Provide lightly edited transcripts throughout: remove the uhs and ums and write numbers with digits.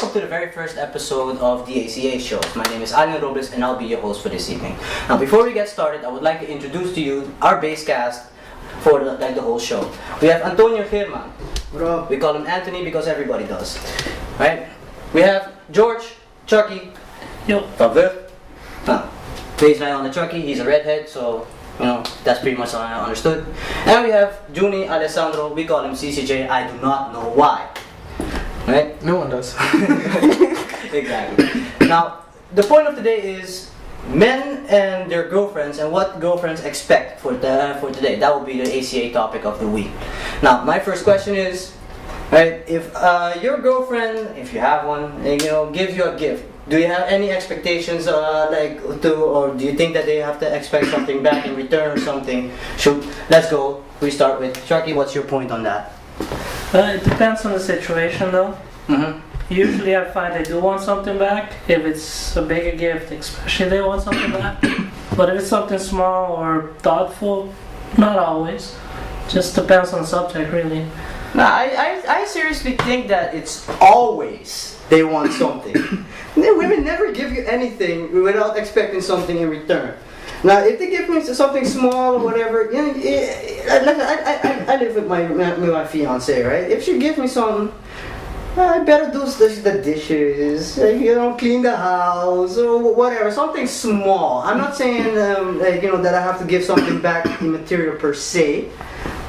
welcome to the very first episode of the ACA shows. My name is Alan Robles and I'll be your host for this evening. Now before we get started, I would like to introduce to you our base cast for the whole show. We have Antonio Firman. Bro. We call him Anthony because everybody does. Right? We have George, Chucky. Yo. Plays right on the Chucky, he's a redhead, so you know, that's pretty much understood. And we have Juni Alessandro, we call him CCJ, I do not know why. Right? No one does. Exactly. Now, the point of today is men and their girlfriends and what girlfriends expect for today. That will be the ACA topic of the week. Now, my first question is, right, if your girlfriend, if you have one, gives you a gift, do you have any expectations or do you think that they have to expect something back in return or something? Let's go. We start with Sharky. What's your point on that? It depends on the situation though. Usually I find they do want something back. If it's a bigger gift, especially they want something back. But if it's something small or thoughtful, not always. Just depends on the subject really. No, I seriously think that it's always they want something. Women never give you anything without expecting something in return. Now, if they give me something small or whatever, I live with my fiance, right? If she gives me something, I better do the dishes, clean the house or whatever, something small. I'm not saying that I have to give something back in material per se,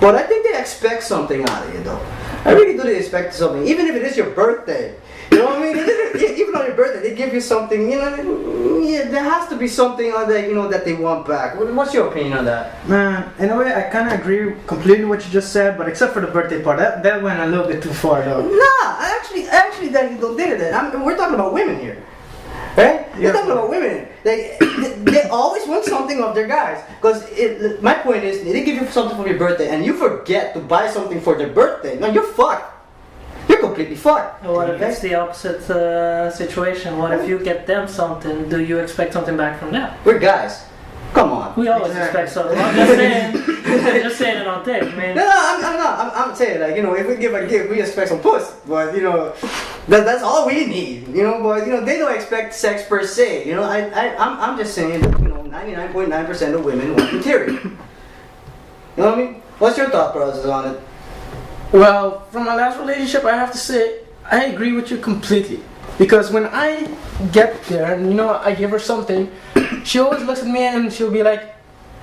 but I think they expect something out of you, though. I really do expect something, even if it is your birthday. You know what I mean? Even on your birthday, they give you something. There has to be something on that, that they want back. What's your opinion on that? Man, in a way, I kind of agree completely what you just said, but except for the birthday part, that went a little bit too far, though. Nah, actually, that you don't did that. We're talking about women here, right? We're talking about women. They always want something of their guys. Because my point is, they give you something for your birthday, and you forget to buy something for their birthday. Now you're fucked. You're completely fucked. What if it's the opposite situation? What if you get them something? Do you expect something back from them? We're guys. Come on. We always expect something. I'm just saying it on tape, man. No, I'm saying if we give a gift, we expect some puss. But that's all we need. But they don't expect sex per se. I'm just saying that 99.9% of women want material. You know what I mean? What's your thought process on it? Well, from my last relationship, I have to say, I agree with you completely. Because when I get there and, I give her something, she always looks at me and she'll be like,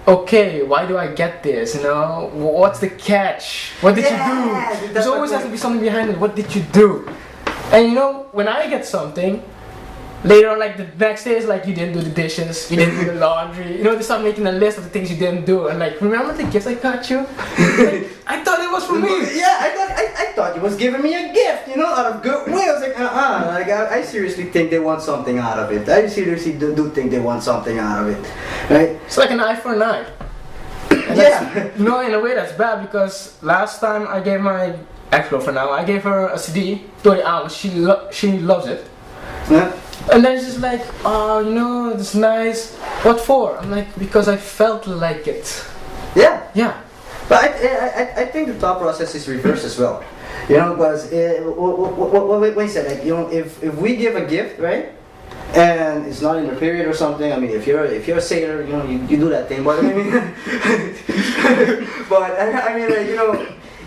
okay, why do I get this? What's the catch? What did you do? There's always has to be something behind it. What did you do? And, when I get something, later on, the next day is you didn't do the dishes, you didn't do the laundry. They start making a list of the things you didn't do, and remember the gifts I got you? I thought it was for me. Yeah, I thought you was giving me a gift, out of goodwill. I was like, I seriously think they want something out of it. I seriously do think they want something out of it, right? It's like an eye for an eye. And in a way that's bad because last time I gave my ex-girlfriend now, I gave her a CD, 20 hours. She loves it. Yeah. And then she's like, oh, it's nice. What for? I'm like, because I felt like it. Yeah. Yeah. But I think the thought process is reversed as well. Because what you said, if we give a gift, right, and it's not in your period or something. I mean, if you're a sailor, you do that thing. But I mean,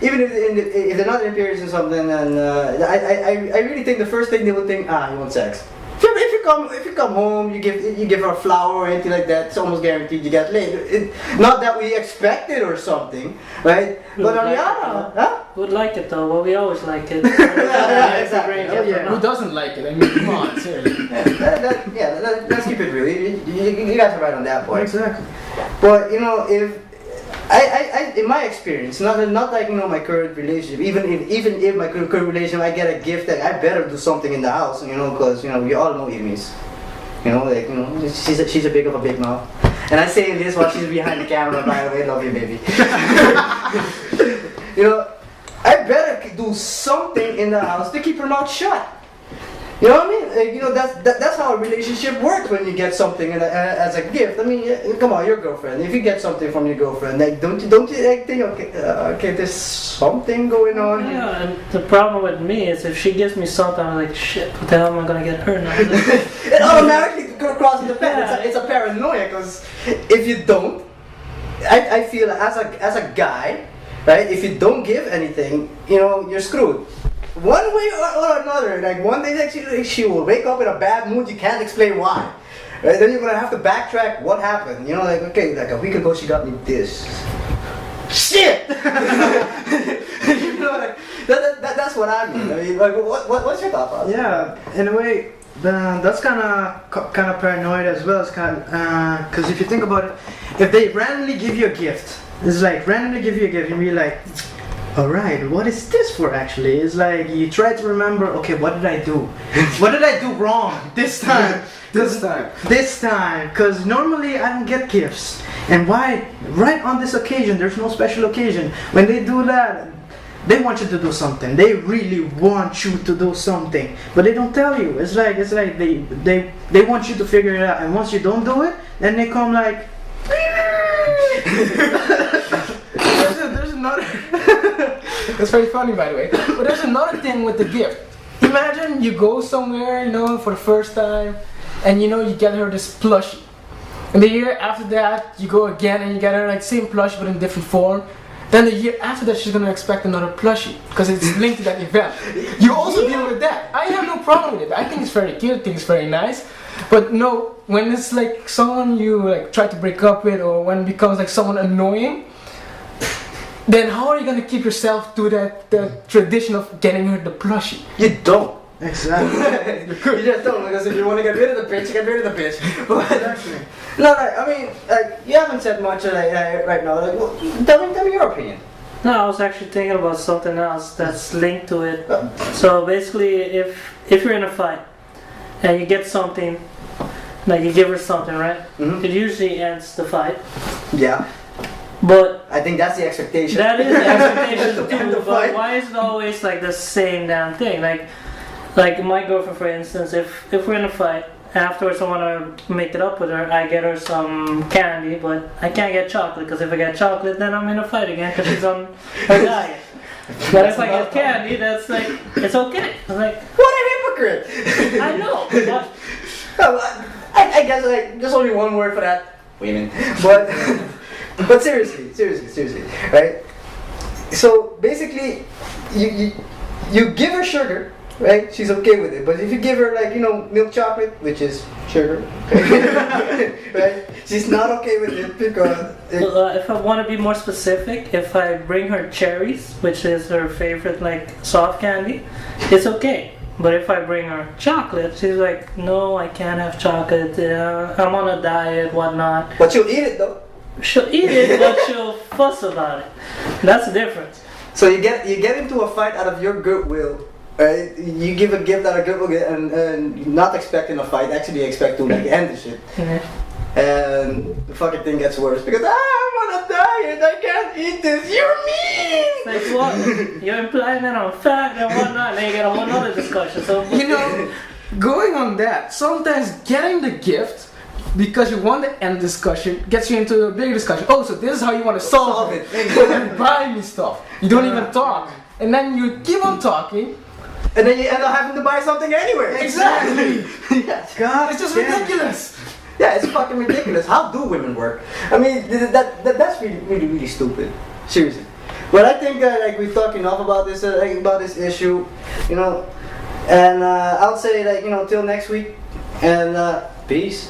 even if they're not in periods or something, and I really think the first thing they would think, you want sex. If you come home, you give her a flower or anything like that, it's almost guaranteed you get laid. Not that we expect it or something, right? But on the other, huh? Would like it though, but we always like it. Exactly. Who doesn't like it? I mean, come on, seriously. Let's keep it real. You guys are right on that point. Exactly. But if I in my experience, not like my current relationship. Even if my current relationship, I get a gift, that I better do something in the house, because we all know Emis. She's a big mouth. And I'm saying this while she's behind the camera. By the way, love you, baby. I better do something in the house to keep her mouth shut. You know what I mean? Like, you know, that's how a relationship works when you get something as a gift. I mean, come on, your girlfriend. If you get something from your girlfriend, like, don't you like, think, okay, there's something going on here? Yeah, and the problem with me is if she gives me something, I'm like, shit, what the hell am I gonna get her now? It automatically crosses the fence. Yeah. It's a paranoia, because if you don't, I feel as a guy, right? If you don't give anything, you know, you're screwed. One way or another, like one day she will wake up in a bad mood, you can't explain why. Right? Then you're gonna have to backtrack what happened. You know, like, okay, like a week ago she got me this. Shit! You know, like, that's what I mean. I mean, like, what's your thought process? Yeah, in a way, that's kind of paranoid as well. It's kind because if you think about it, if they randomly give you a gift, it's like randomly give you a gift and be like, alright, what is this for actually? It's like you try to remember, okay, what did I do? What did I do wrong this time? This time, because normally I don't get gifts. And why? Right on this occasion, there's no special occasion. When they do that, they want you to do something. They really want you to do something, but they don't tell you. It's like they want you to figure it out. And once you don't do it, then they come like. There's another. That's very funny, by the way. But there's another thing with the gift. Imagine you go somewhere, you know, for the first time, and you know you get her this plushie. And the year after that, you go again and you get her like same plushie but in different form. Then the year after that, she's gonna expect another plushie because it's linked to that event. You also deal with that. I have no problem with it. I think it's very cute. I think it's very nice. But no, when it's like someone you like try to break up with, or when it becomes like someone annoying, then how are you gonna keep yourself to that tradition of getting her the plushie? You don't. Exactly. You just don't, because if you want to get rid of the bitch, get rid of the bitch. But, no, like, I mean, like, you haven't said much right now. Like, well, tell me your opinion. No, I was actually thinking about something else that's linked to it. So basically, if you're in a fight and you get something, like you give her something, right? Mm-hmm. It usually ends the fight. Yeah. But I think that's the expectation. that is the expectation To end too. the But fight. why is it always like the same damn thing? Like my girlfriend, for instance, if we're in a fight, afterwards I want to make it up with her, I get her some candy, but I can't get chocolate, because if I get chocolate, then I'm in a fight again, because she's on her diet. But if I get candy, that's like, it's okay. I'm like, What a hypocrite! I know, but I guess, like, there's only one word for that. Women. But seriously, right? So basically, you give her sugar, right? She's okay with it. But if you give her, like, you know, milk chocolate, which is sugar, right? She's not okay with it because if I want to be more specific, if I bring her cherries, which is her favorite, like, soft candy, it's okay. But if I bring her chocolate, she's like, no, I can't have chocolate. I'm on a diet, whatnot. But she'll eat it though. She'll eat it, but she'll fuss about it. That's the difference. So you get into a fight out of your goodwill. Right? You give a gift out of goodwill and not expecting a fight. Actually, expect to like end the shit. And the fucking thing gets worse because I'm on a diet. I can't eat this. You're mean. Like what? You're implying that I'm fat and whatnot. Then you get a whole other discussion. So You know, going on that, sometimes getting the gift because you want to end discussion gets you into a bigger discussion. Oh, so this is how you want to solve it. And buy me stuff. You don't even talk. And then you keep on talking. And then you end up having to buy something anyway. Exactly. Yes. God, It's just damn it. ridiculous. Yeah, it's fucking ridiculous. How do women work? I mean, that's really stupid. Seriously. But I think like we've talked enough about this issue, you know. And I'll say, like, you know, till next week. And peace.